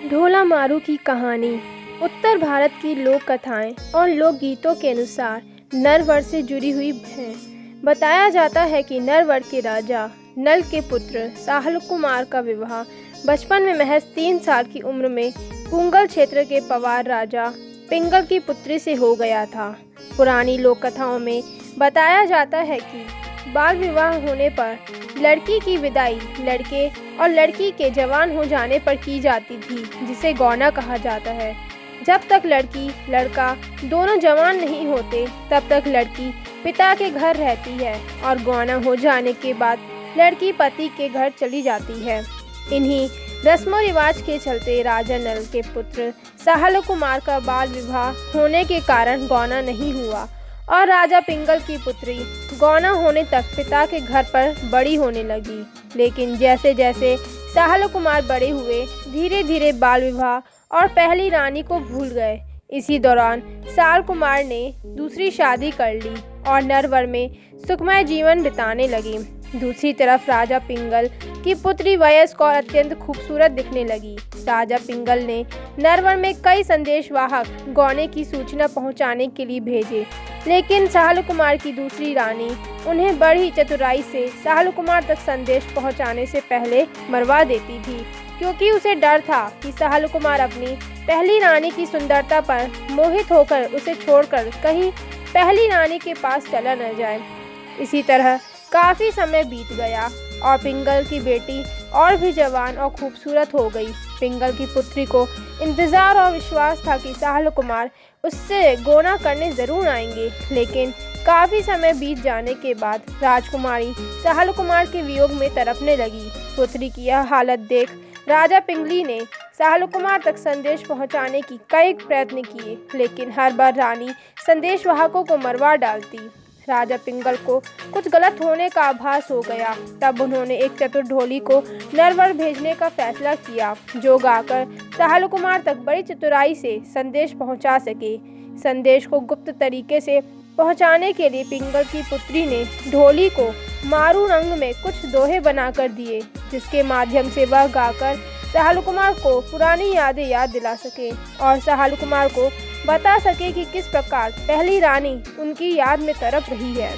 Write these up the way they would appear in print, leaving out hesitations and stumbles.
ढोला मारू की कहानी। उत्तर भारत की लोक कथाएं और लोकगीतों के अनुसार नरवर से जुड़ी हुई है। बताया जाता है कि नरवर के राजा नल के पुत्र साहल कुमार का विवाह बचपन में महज 3 साल की उम्र में पुंगल क्षेत्र के पवार राजा पिंगल की पुत्री से हो गया था। पुरानी लोक कथाओं में बताया जाता है कि बाल विवाह होने पर लड़की की विदाई लड़के और लड़की के जवान हो जाने पर की जाती थी, जिसे गौना कहा जाता है। जब तक लड़की लड़का दोनों जवान नहीं होते तब तक लड़की पिता के घर रहती है और गौना हो जाने के बाद लड़की पति के घर चली जाती है। इन्हीं रस्मों रिवाज के चलते राजा नल के पुत्र साहल कुमार का बाल विवाह होने के कारण गौना नहीं हुआ और राजा पिंगल की पुत्री गौना होने तक पिता के घर पर बड़ी होने लगी। लेकिन जैसे जैसे साहल कुमार बड़े हुए धीरे धीरे बाल विवाह और पहली रानी को भूल गए। इसी दौरान साहल कुमार ने दूसरी शादी कर ली और नरवर में सुखमय जीवन बिताने लगे। दूसरी तरफ राजा पिंगल की पुत्री वयस्क और अत्यंत खूबसूरत दिखने लगी। राजा पिंगल ने नरवर में कई संदेशवाहक गौने की सूचना पहुंचाने के लिए भेजे, लेकिन साहल कुमार की दूसरी रानी उन्हें बड़ी चतुराई से साहल कुमार तक संदेश पहुंचाने से पहले मरवा देती थी, क्योंकि उसे डर था कि साहल कुमार अपनी पहली रानी की सुंदरता पर मोहित होकर उसे छोड़कर कहीं पहली रानी के पास चला न जाए। इसी तरह काफ़ी समय बीत गया और पिंगल की बेटी और भी जवान और खूबसूरत हो गई। पिंगल की पुत्री को इंतज़ार और विश्वास था कि साहल कुमार उससे गौना करने ज़रूर आएंगे, लेकिन काफ़ी समय बीत जाने के बाद राजकुमारी साहल कुमार के वियोग में तड़पने लगी। पुत्री की यह हालत देख राजा पिंगली ने साहल कुमार तक संदेश पहुंचाने की कई प्रयत्न किए, लेकिन हर बार रानी संदेशवाहकों को मरवा डालती। राजा पिंगल को कुछ गलत होने का आभास हो गया। तब उन्होंने एक चतुर ढोली को नरवर भेजने का फैसला किया, जो गाकर साहल कुमार तक बड़ी चतुराई से संदेश पहुंचा सके। संदेश को गुप्त तरीके से पहुंचाने के लिए पिंगल की पुत्री ने ढोली को मारू रंग में कुछ दोहे बनाकर दिए, जिसके माध्यम से वह गाकर साहल कुमार को पुरानी यादें याद दिला सके और साहल कुमार को बता सके कि किस प्रकार पहली रानी उनकी याद में तड़प रही है।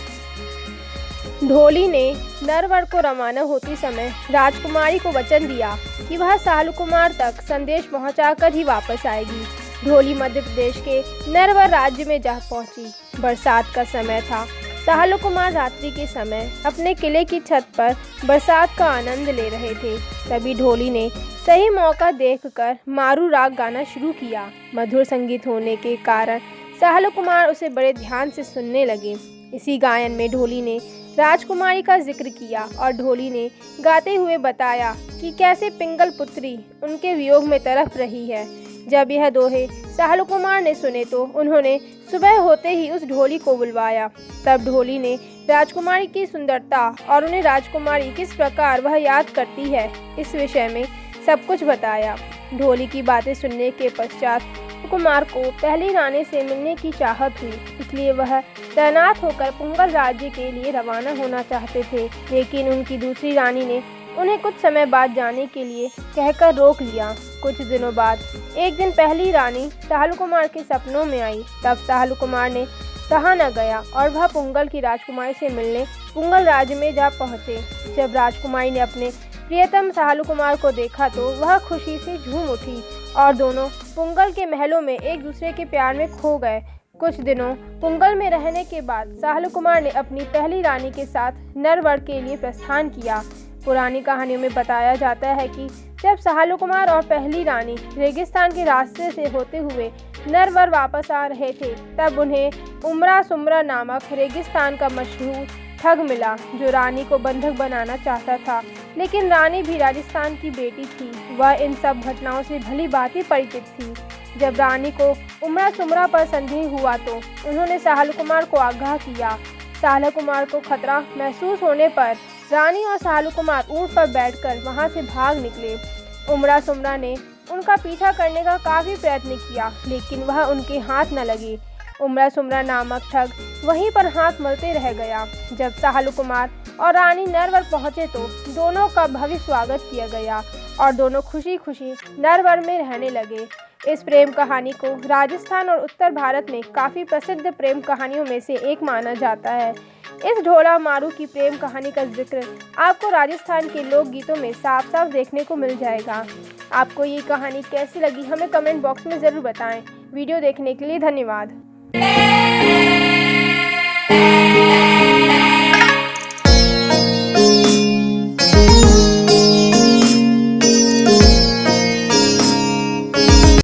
ढोली ने नरवर को रवाना होते समय राजकुमारी को वचन दिया कि वह साहल कुमार तक संदेश पहुंचाकर ही वापस आएगी। ढोली मध्य प्रदेश के नरवर राज्य में जा पहुंची। बरसात का समय था। साहल कुमार रात्रि के समय अपने किले की छत पर बरसात का आनंद ले रहे थे। तभी ढोली ने सही मौका देखकर मारू राग गाना शुरू किया। मधुर संगीत होने के कारण साहल कुमार उसे बड़े ध्यान से सुनने लगे। इसी गायन में ढोली ने राजकुमारी का जिक्र किया और ढोली ने गाते हुए बताया कि कैसे पिंगल पुत्री उनके वियोग में तड़प रही है। जब यह दोहे साहल कुमार ने सुने तो उन्होंने सुबह होते ही उस ढोली को बुलवाया। तब ढोली ने राजकुमारी की सुंदरता और उन्हें राजकुमारी किस प्रकार वह याद करती है इस विषय में सब कुछ बताया। ढोली की बातें सुनने के पश्चात कुमार को पहली रानी से मिलने की चाहत हुई, इसलिए वह तैनात होकर पुंगल राज्य के लिए रवाना होना चाहते थे, लेकिन उनकी दूसरी रानी ने उन्हें कुछ समय बाद जाने के लिए कहकर रोक लिया। कुछ दिनों बाद एक दिन पहली रानी साहल कुमार के सपनों में आई। तब साहल कुमार ने रहा न गया और वह पुंगल की राजकुमारी से मिलने पुंगल राज्य में जा पहुँचे। जब राजकुमारी ने अपने प्रियतम साहल कुमार को देखा तो वह खुशी से झूम उठी और दोनों पुंगल के महलों में एक दूसरे के प्यार में खो गए। कुछ दिनों पुंगल में रहने के बाद साहल कुमार ने अपनी पहली रानी के साथ नरवर के लिए प्रस्थान किया। पुरानी कहानियों में बताया जाता है कि जब साहल कुमार और पहली रानी रेगिस्तान के रास्ते से होते हुए नरवर वापस आ रहे थे, तब उन्हें उमरा सुमरा नामक रेगिस्तान का मशहूर ठग मिला, जो रानी को बंधक बनाना चाहता था। लेकिन रानी भी राजस्थान की बेटी थी, वह इन सब घटनाओं से भली भांति परिचित थी। जब रानी को उमरा सुमरा पर संदेह हुआ तो उन्होंने साहल कुमार को आगाह किया। साहल कुमार को खतरा महसूस होने पर रानी और साहल कुमार ऊंट पर बैठकर वहां से भाग निकले। उमरा सुमरा ने उनका पीछा करने का काफ़ी प्रयत्न किया, लेकिन वह उनके हाथ न लगे। उमरा सुमरा नामक ठग वहीं पर हाथ मलते रह गया। जब साहल कुमार और रानी नरवर पहुंचे तो दोनों का भव्य स्वागत किया गया और दोनों खुशी खुशी नरवर में रहने लगे। इस प्रेम कहानी को राजस्थान और उत्तर भारत में काफ़ी प्रसिद्ध प्रेम कहानियों में से एक माना जाता है। इस ढोला मारू की प्रेम कहानी का जिक्र आपको राजस्थान के लोकगीतों में साफ साफ देखने को मिल जाएगा। आपको ये कहानी कैसी लगी हमें कमेंट बॉक्स में ज़रूर बताएं। वीडियो देखने के लिए धन्यवाद।